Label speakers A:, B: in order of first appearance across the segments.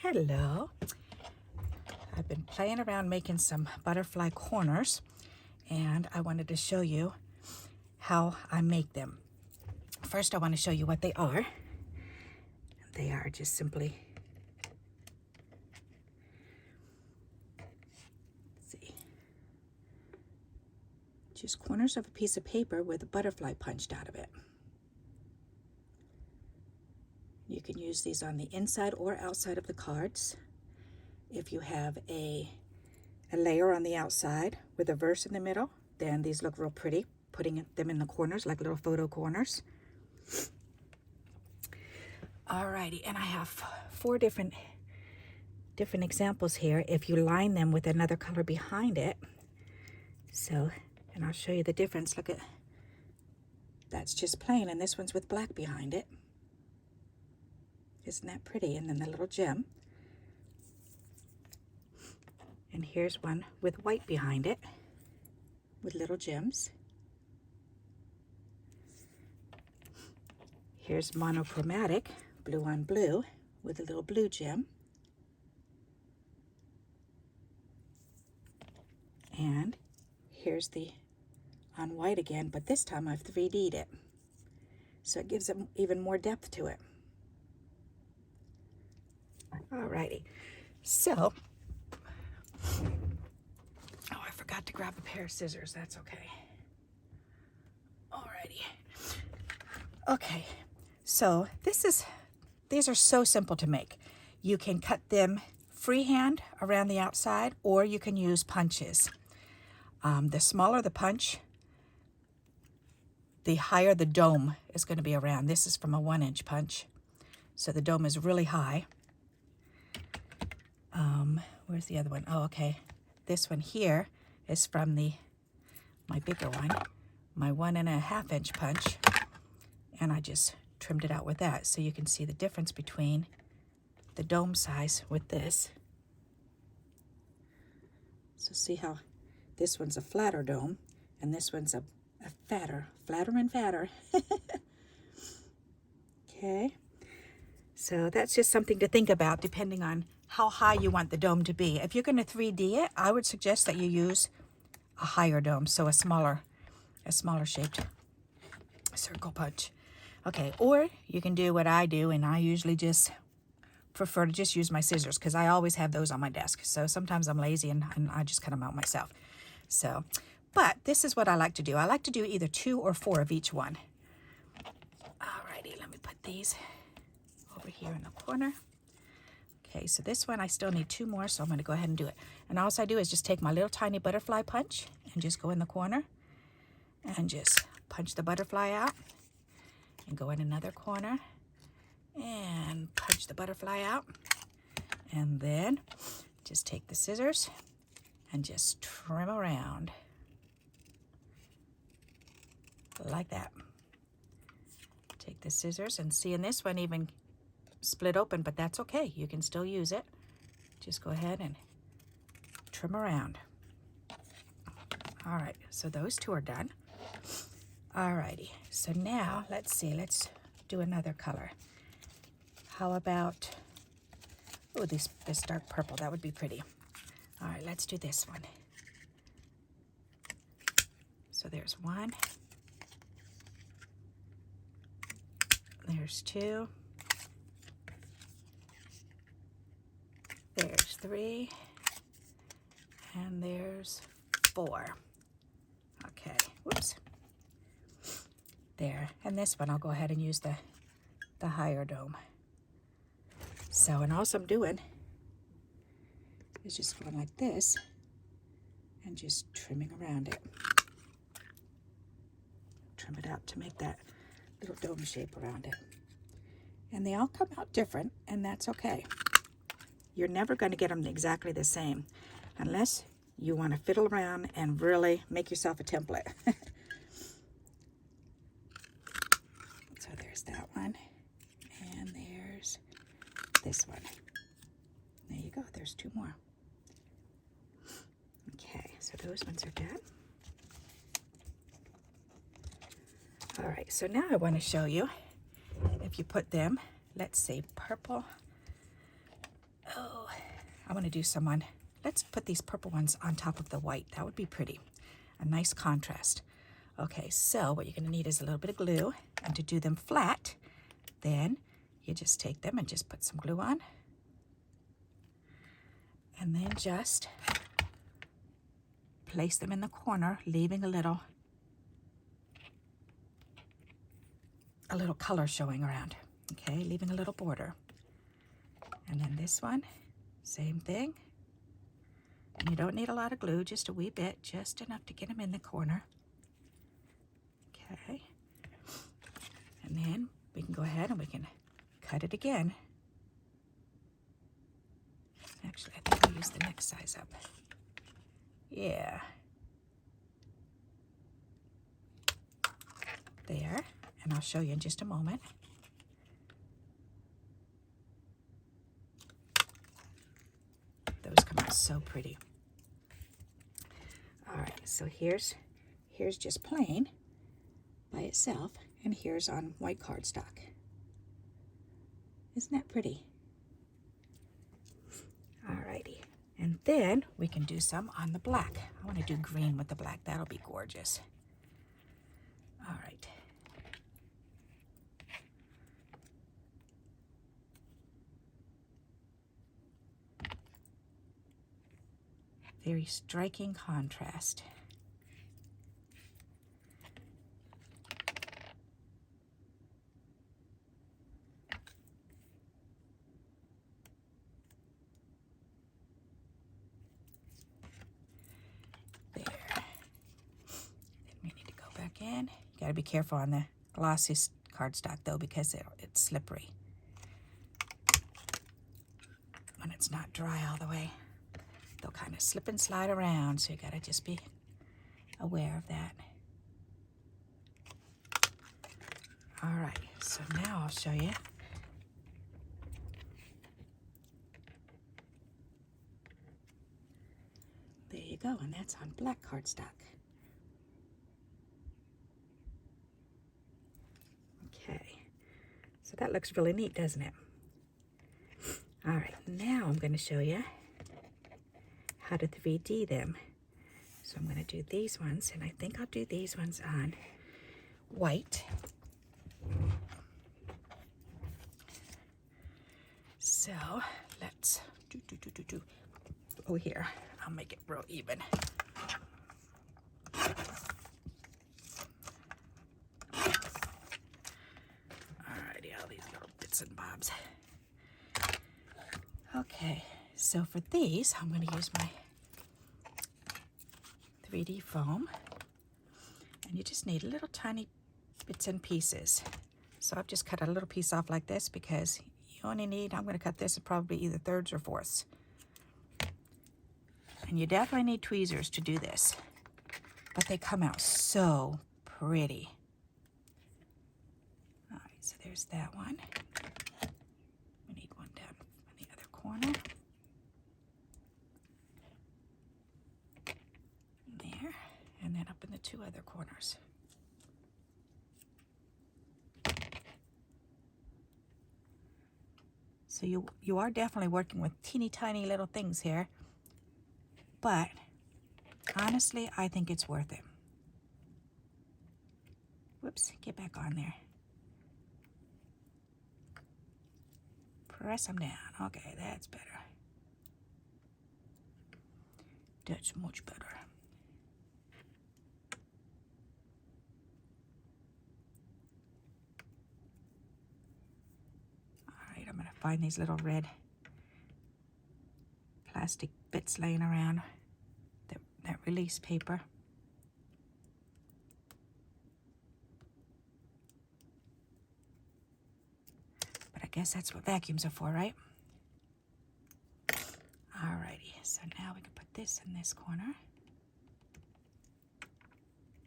A: Hello. I've been playing around making some butterfly corners, and I wanted to show you how I make them. First, I want to show you what they are. They are just simply, let's see, just corners of a piece of paper with a butterfly punched out of it. You can use these on the inside or outside of the cards. If you have a layer on the outside with a verse in the middle, then these look real pretty, putting them in the corners like little photo corners. Alrighty, and I have four different examples here if you line them with another color behind it. So, and I'll show you the difference. Look at, that's just plain, and this one's with black behind it. Isn't that pretty? And then the little gem. And here's one with white behind it, with little gems. Here's monochromatic, blue on blue, with a little blue gem. And here's the on white again, but this time I've 3D'd it. So it gives it even more depth to it. Alrighty, so, oh, I forgot to grab a pair of scissors. That's okay. Alrighty. Okay, so these are so simple to make. You can cut them freehand around the outside, or you can use punches. The smaller the punch, the higher the dome is going to be around. This is from a 1-inch punch, so the dome is really high. Where's the other one? Oh, okay. This one here is from my bigger one, my 1.5-inch punch, and I just trimmed it out with that, so you can see the difference between the dome size with this. So see how this one's a flatter dome, and this one's a flatter and fatter. Okay. So that's just something to think about depending on how high you want the dome to be. If you're going to 3D it, I would suggest that you use a higher dome, so a smaller shaped circle punch. Okay, or you can do what I do, and I usually just prefer to just use my scissors because I always have those on my desk. So sometimes I'm lazy and I just cut them out myself. So, but this is what I like to do. I like to do either 2 or 4 of each one. Alrighty, let me put these over here in the corner. Okay, so this one I still need 2 more, so I'm going to go ahead and do it. And all I do is just take my little tiny butterfly punch and just go in the corner and just punch the butterfly out and go in another corner and punch the butterfly out, and then just take the scissors and just trim around like that. Take the scissors, and see, in this one even split open, but that's okay. You can still use it. Just go ahead and trim around. All right, so those 2 are done. All righty, so now let's see, let's do another color. How about, oh, this dark purple, that would be pretty. All right, let's do this one. So there's 1. There's 2. There's 3. And there's 4. Okay, whoops. There, and this one I'll go ahead and use the higher dome. So, and all I'm doing is just going like this and just trimming around it. Trim it out to make that little dome shape around it. And they all come out different, and that's okay. You're never going to get them exactly the same unless you want to fiddle around and really make yourself a template. So there's that one, and there's this one. There you go, there's 2 more. Okay, so those ones are done. All right, so now I want to show you if you put them, let's say purple, So I want to do some on, let's put these purple ones on top of the white. That would be pretty. A nice contrast. Okay, so what you're going to need is a little bit of glue. And to do them flat, then you just take them and just put some glue on. And then just place them in the corner, leaving a little color showing around. Okay, leaving a little border. And then this one, same thing. And you don't need a lot of glue, just a wee bit, just enough to get them in the corner. Okay. And then we can go ahead and we can cut it again. Actually, I think I'll use the next size up. Yeah. There. And I'll show you in just a moment. Those come out so pretty. All right, so here's just plain by itself, and here's on white cardstock. Isn't that pretty? All righty, and then we can do some on the black. I want to do green with the black. That'll be gorgeous. All right. Very striking contrast. There. Then we need to go back in. You got to be careful on the glossy cardstock though, because it's slippery when it's not dry all the way. They'll kind of slip and slide around, so you gotta just be aware of that. All right, so now I'll show you. There you go, and that's on black cardstock. Okay, so that looks really neat, doesn't it? All right, now I'm gonna show you how to 3D them. So I'm going to do these ones, and I think I'll do these ones on white. So let's do. Oh, here, I'll make it real even. Alrighty, all these little bits and bobs. Okay, so for these, I'm going to use my 3D foam, and you just need little tiny bits and pieces. So I've just cut a little piece off like this because you only need, I'm going to cut this in probably either thirds or fourths. And you definitely need tweezers to do this, but they come out so pretty. All right, so there's that one. We need one down on the other corner. There, and then up in the two other corners. So you are definitely working with teeny tiny little things here, but honestly, I think it's worth it. Whoops, get back on there. Press them down. Okay, that's better. That's much better. Alright, I'm going to find these little red plastic bits laying around, that release paper. But I guess that's what vacuums are for, right? Alrighty, so now we can put this in this corner.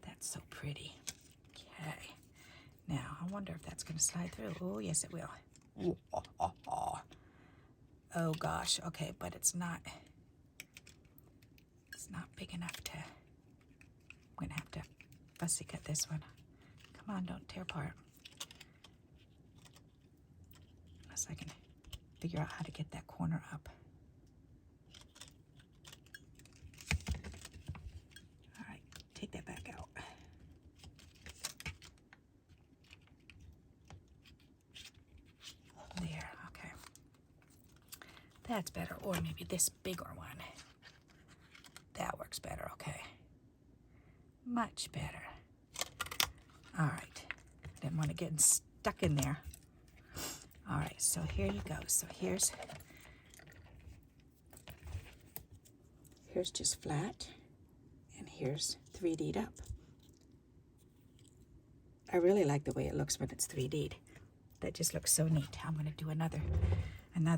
A: That's so pretty. Okay. Now, I wonder if that's going to slide through. Oh, yes, it will. Ooh, oh, oh, oh. Oh, gosh. Okay, but it's not big enough to... I'm going to have to fussy cut this one. Come on, don't tear apart. Unless I can figure out how to get that corner up. All right, take that back out. There, okay. That's better, or maybe this bigger one. That works better, okay. Much better. All right, didn't want to get stuck in there. All right, so here you go. So here's just flat, and here's 3D'd up. I really like the way it looks when it's 3D'd. That just looks so neat. I'm going to do another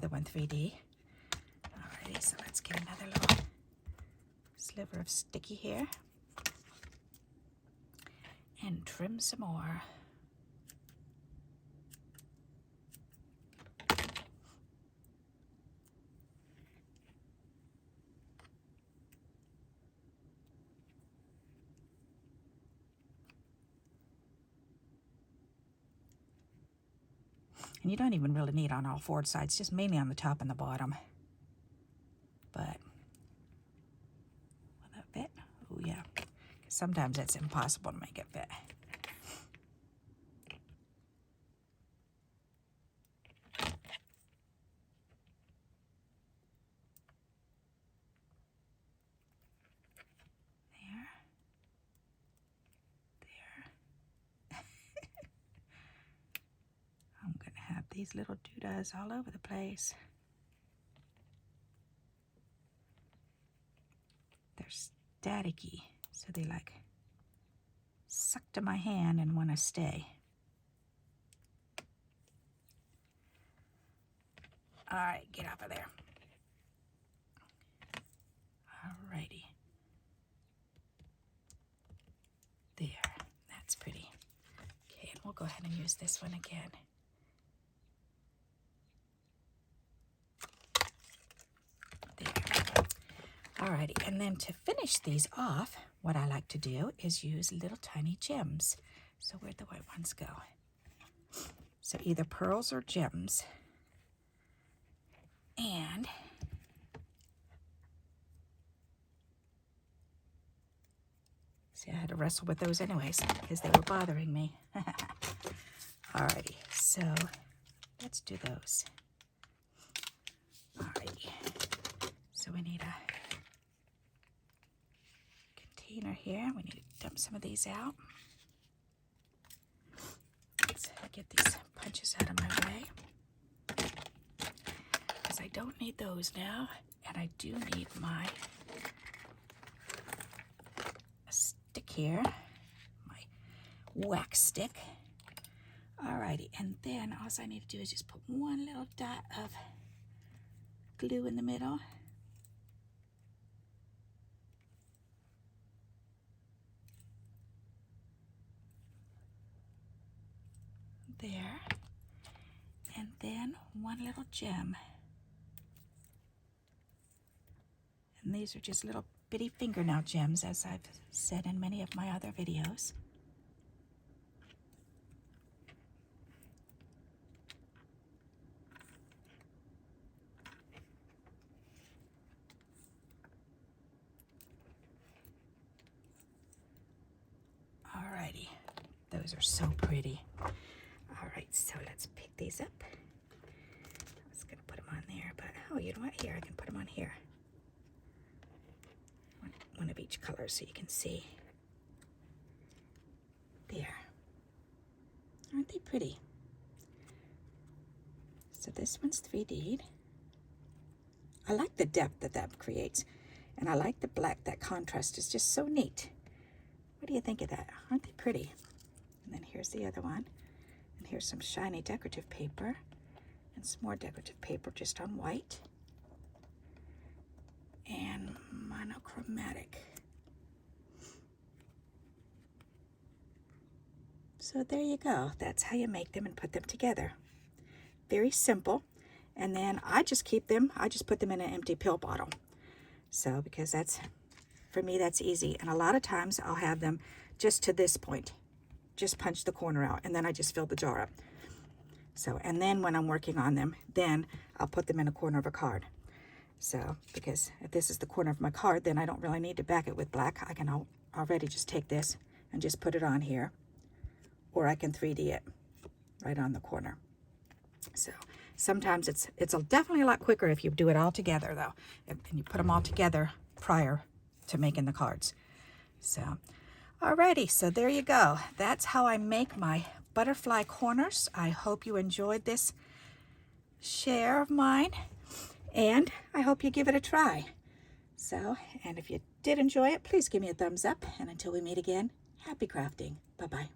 A: one 3D. Alrighty, so let's get another little sliver of sticky here and trim some more. And you don't even really need on all four sides, just mainly on the top and the bottom. But will that fit? Oh yeah, 'cause sometimes it's impossible to make it fit. I'm going to have these little doodads all over the place. They're staticky, so they like suck to my hand and want to stay. All right, get off of there. Alrighty. There, that's pretty. Okay, and we'll go ahead and use this one again. Alrighty, and then to finish these off, what I like to do is use little tiny gems. So where'd the white ones go? So either pearls or gems. And see, I had to wrestle with those anyways because they were bothering me. Alrighty, so let's do those. Alrighty, so we need a container here. We need to dump some of these out. Let's get these punches out of my way, because I don't need those now, and I do need my stick here, my wax stick. Alrighty, and then all I need to do is just put one little dot of glue in the middle. There, and then one little gem. And these are just little bitty fingernail gems, as I've said in many of my other videos. Alrighty, those are so pretty. Alright, so let's pick these up. I was going to put them on there, but oh, you know what? Here, I can put them on here. One of each color so you can see. There. Aren't they pretty? So this one's 3D'd. I like the depth that creates. And I like the black. That contrast is just so neat. What do you think of that? Aren't they pretty? And then here's the other one. And here's some shiny decorative paper. And some more decorative paper just on white. And monochromatic. So there you go. That's how you make them and put them together. Very simple. And then I just keep them, I just put them in an empty pill bottle. So because that's, for me, that's easy. And a lot of times I'll have them just to this point. Just punch the corner out and then I just fill the jar up. So, and then when I'm working on them, then I'll put them in a corner of a card. So, because if this is the corner of my card, then I don't really need to back it with black. I can already just take this and just put it on here. Or I can 3D it right on the corner. So, sometimes it's definitely a lot quicker if you do it all together, though. And you put them all together prior to making the cards. So, alrighty, so there you go. That's how I make my butterfly corners. I hope you enjoyed this share of mine, and I hope you give it a try. So, and if you did enjoy it, please give me a thumbs up, and until we meet again, happy crafting. Bye-bye.